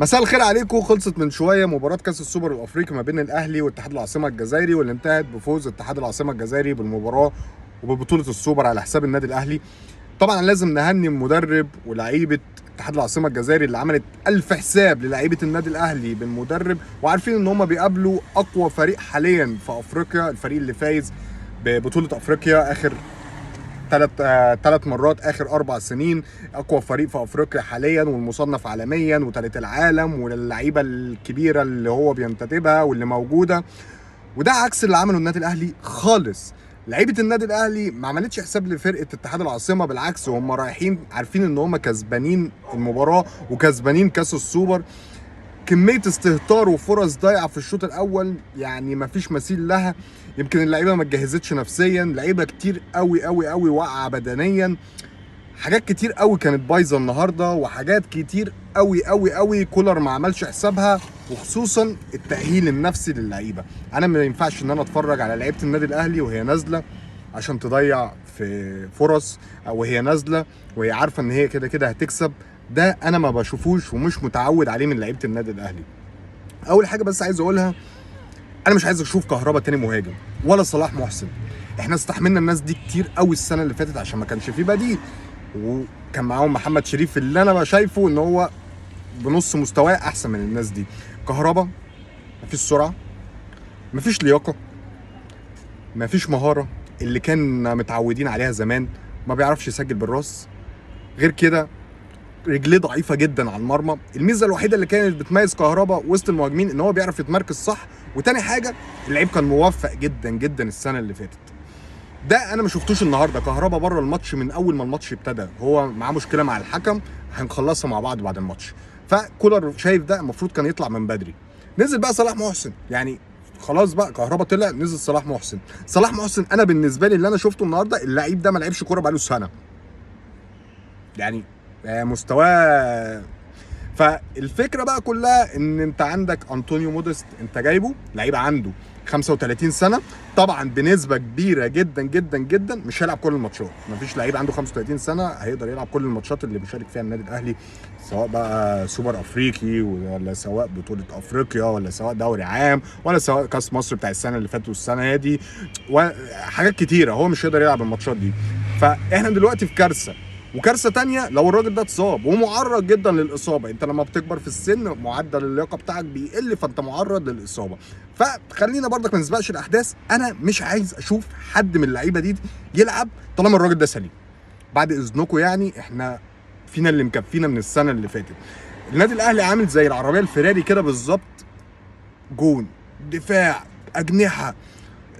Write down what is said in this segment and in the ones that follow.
مساء الخير عليكم. خلصت من شويه مباراه كاس السوبر الافريقي ما بين الاهلي واتحاد العاصمه الجزائري، واللي انتهت بفوز اتحاد العاصمه الجزائري بالمباراه وببطوله السوبر على حساب النادي الاهلي. طبعا لازم نهني المدرب ولاعيبه اتحاد العاصمه الجزائري اللي عملت الف حساب للاعيبه النادي الاهلي بالمدرب، وعارفين ان هم بيقابلوا اقوى فريق حاليا في افريقيا، الفريق اللي فايز ببطوله افريقيا اخر ثلاث مرات اخر 4 سنين، اقوى فريق في افريقيا حاليا والمصنف عالميا وثالث العالم، واللعيبه الكبيره اللي هو بينتدبها واللي موجوده. وده عكس اللي عمله النادي الاهلي خالص. لعيبه النادي الاهلي ما عملتش حساب لفرقه اتحاد العاصمه، بالعكس هم رايحين عارفين ان هم كسبانين المباراه وكسبانين كاس السوبر. كميه استهتار وفرص ضايعه في الشوط الاول يعني ما فيش مثيل لها. يمكن اللعيبه ما اتجهزتش نفسيا، لعيبه كتير قوي قوي قوي واقعه بدنيا، حاجات كتير قوي كانت بايظه النهارده، وحاجات كتير قوي قوي قوي كولر ما عملش حسابها، وخصوصا التاهيل النفسي للعيبه. انا ما ينفعش ان انا اتفرج على لعيبه النادي الاهلي وهي نازله عشان تضيع في فرص، او هي نازله وهي عارفه ان هي كده كده هتكسب. ده انا ما بشوفوش ومش متعود عليه من لعيبه النادي الاهلي. اول حاجه بس عايز اقولها، انا مش عايز اشوف كهربا تاني مهاجم ولا صلاح محسن. احنا استحملنا الناس دي كتير قوي السنه اللي فاتت عشان ما كانش فيه بديل، وكان معاهم محمد شريف اللي انا شايفه ان هو بنص مستواه احسن من الناس دي. كهربا مفيش سرعه، مفيش لياقه، مفيش مهاره اللي كان متعودين عليها زمان، ما بيعرفش يسجل بالراس. غير كده رجليه ضعيفه جدا على المرمى. الميزه الوحيده اللي كانت بتميز كهربا وسط المهاجمين ان هو بيعرف يتمركز صح. وتاني حاجه، اللعيب كان موفق جدا جدا السنه اللي فاتت. ده انا ما شفتوش النهارده. كهربا بره الماتش من اول ما الماتش ابتدى، هو معاه مشكله مع الحكم، هنخلصها مع بعض بعد الماتش. فكولر شايف ده المفروض كان يطلع من بدري. نزل بقى صلاح محسن، يعني خلاص بقى كهربا طلع، نزل صلاح محسن. صلاح محسن انا بالنسبه لي اللي انا شفته النهارده، اللعيب ده ما لعبش كوره بقاله سنه، يعني مستواه. فالفكره بقى كلها ان انت عندك انطونيو موديست، انت جايبه لعيب عنده 35 سنه، طبعا بنسبه كبيره جدا جدا جدا مش هيلعب كل الماتشات. مفيش لعيب عنده 35 سنه هيقدر يلعب كل الماتشات اللي بيشارك فيها النادي الاهلي، سواء بقى سوبر افريقي ولا سواء بطوله افريقيا ولا سواء دوري عام ولا سواء كاس مصر بتاع السنه اللي فاتت والسنه دي، وحاجات كتيره هو مش هيقدر يلعب الماتشات دي. فاحنا دلوقتي في كارثه، وكارثه تانية لو الراجل ده اتصاب ومعرض جدا للاصابه. انت لما بتكبر في السن معدل اللياقه بتاعك بيقل، فانت معرض للاصابه. فخلينا برضك ما نسبقش الاحداث. انا مش عايز اشوف حد من اللعيبه دي يلعب طالما الراجل ده سليم. بعد اذنكم يعني احنا فينا اللي مكفينا من السنه اللي فاتت. النادي الاهلي عامل زي العربيه الفيراري كده بالظبط، جون، دفاع، اجنحه،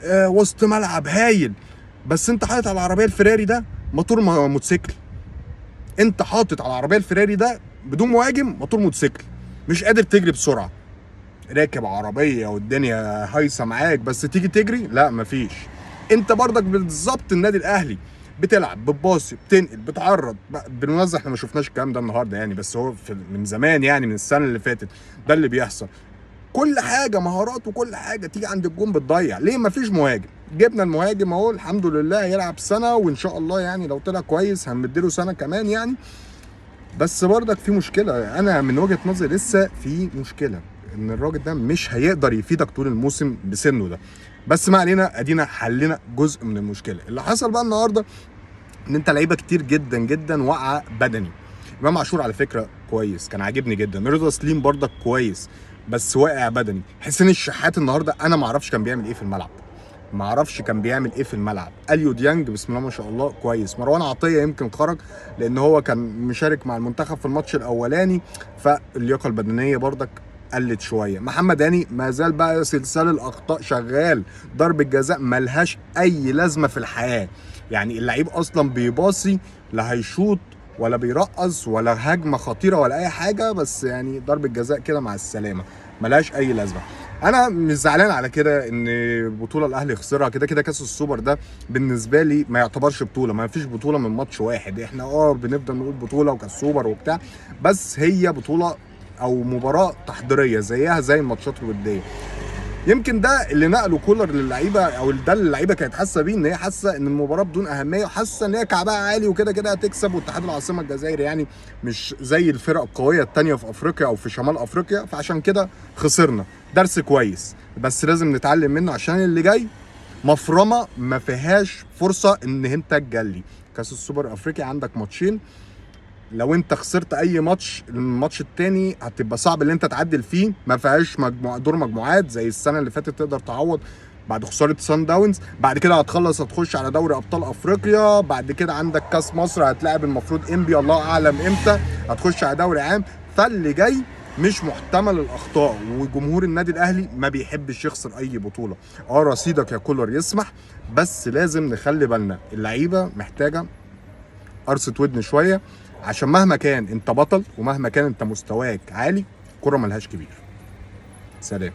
وسط ملعب هايل. بس انت حاطط على العربيه الفيراري ده موتور موتوسيكل. انت حاطط على العربيه الفيراري ده بدون مهاجم موتور موتوسيكل، مش قادر تجري بسرعه. راكب عربيه والدنيا هايصه معاك، بس تيجي تجري لا مفيش. انت برضك بالظبط النادي الاهلي بتلعب، بتباصي، بتنقل، بتعرض. بالمناسبه احنا ما شفناش الكلام ده النهارده يعني، بس هو من زمان يعني من السنه اللي فاتت ده اللي بيحصل. كل حاجه مهارات وكل حاجه، تيجي عند الجون بتضيع. ليه؟ مفيش مهاجم. جبنا المهاجم اهو الحمد لله، يلعب سنه وان شاء الله يعني لو طلع كويس هنمديله سنه كمان يعني. بس برضك في مشكله، انا من وجهه نظري لسه في مشكله ان الراجل ده مش هيقدر يفيدك طول الموسم بسنه ده. بس ما علينا، ادينا حلينا جزء من المشكله. اللي حصل بقى النهارده ان انت لعيبه كتير جدا جدا واقعه بدني. امام عاشور على فكره كويس، كان عاجبني جدا. رضا سليم برضك كويس بس واقع بدني. حسين الشحات النهارده انا ما اعرفش كان بيعمل ايه في الملعب، ما اعرفش كان بيعمل ايه في الملعب. اليو ديانج بسم الله ما شاء الله كويس. مروان عطيه يمكن خرج لان هو كان مشارك مع المنتخب في الماتش الاولاني، فاللياقه البدنيه برضك قلت شويه. محمد هاني ما زال بقى سلسال الاخطاء شغال، ضربه جزاء ملهاش اي لازمه في الحياه. يعني اللعيب اصلا بيباصي، لا هيشوط ولا بيرقص ولا هجمه خطيره ولا اي حاجه، بس يعني ضربه جزاء كده مع السلامه ملهاش اي لازمه. انا مش زعلان على كده ان بطوله الاهلي خسرها. كده كده كاس السوبر ده بالنسبه لي ما يعتبرش بطوله، ما فيش بطوله من ماتش واحد. احنا بنفضل نقول بطوله وكاس سوبر وبتاع، بس هي بطوله او مباراه تحضيريه زيها زي الماتشات الوديه. يمكن ده اللي نقله كولر للعيبه، او ده اللي اللعيبه كانت حاسه بيه، ان هي حاسه ان المباراه بدون اهميه، وحاسه ان هي كعبها عالي وكده كده هتكسب، واتحاد العاصمه الجزائري يعني مش زي الفرق القويه الثانيه في افريقيا او في شمال افريقيا، فعشان كده خسرنا. درس كويس بس لازم نتعلم منه، عشان اللي جاي مفرمه ما فيهاش فرصه ان انت تجلي. كاس السوبر الافريقي عندك ماتشين، لو انت خسرت اي ماتش، الماتش التاني هتبقى صعب اللي انت تعدل فيه، ما فيهاش دور مجموعات زي السنه اللي فاتت تقدر تعوض بعد خساره سان داونز. بعد كده هتخلص هتخش على دوري ابطال افريقيا، بعد كده عندك كاس مصر هتلاعب المفروض انبي الله اعلم امتى، هتخش على دوري عام. فاللي جاي مش محتمل الاخطاء، وجمهور النادي الاهلي ما بيحبش يخسر اي بطوله. رصيدك يا كولر يسمح، بس لازم نخلي بالنا اللعيبه محتاجه قرصة ودن شويه، عشان مهما كان انت بطل ومهما كان انت مستواك عالي، الكوره ملهاش كبير. سلام.